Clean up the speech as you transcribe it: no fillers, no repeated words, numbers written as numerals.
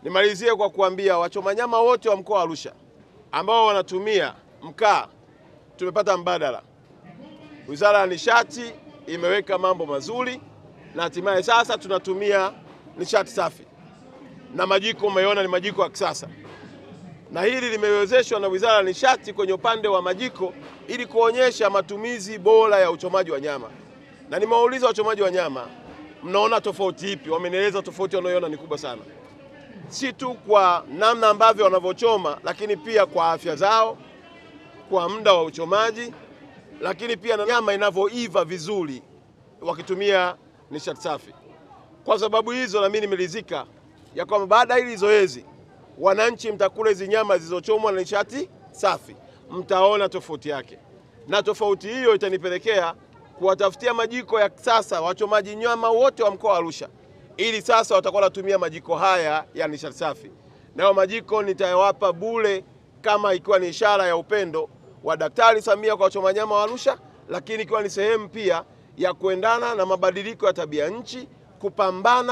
Nimalizie kwa kuambia wachoma nyama wote wa mkoa wa Arusha ambao wanatumia mkaa, tumepata mbadala. Wizara ya Nishati imeweka mambo mazuri na hatimaye sasa tunatumia nishati safi. Na majiko umeona ni majiko ya kisasa. Na hili limewezeshwa na Wizara ya Nishati kwenye upande wa majiko ili kuonyesha matumizi bora ya uchomaji wa nyama. Na nimewauliza wachomaji wa nyama, mnaona tofauti ipi? Wamenieleza tofauti wanayoona ni kubwa sana. Si tu kwa namna ambavyo wanavyochoma, lakini pia kwa afya zao, kwa muda wa uchomaji, lakini pia na nyama inavyoiva vizuri wakitumia nishati safi. Kwa sababu hizo na mimi nimeridhika ya kwamba baada ya hili zoezi wananchi mtakula hizi nyama zilizochomwa na nishati safi, mtaona tofauti yake. Na tofauti hiyo itanipelekea kuwatafutia majiko ya sasa wachomaji nyama wote wa mkoa wa Arusha, ili sasa watakuwa wanatumia majiko haya ya nishati safi. Nayo majiko nitayawapa bure kama ikiwa ni ishara ya upendo wa Daktari Samia kwa wachoma nyama wa Arusha, lakini ikiwa ni sehemu pia ya kuendana na mabadiliko ya tabia nchi, kupambana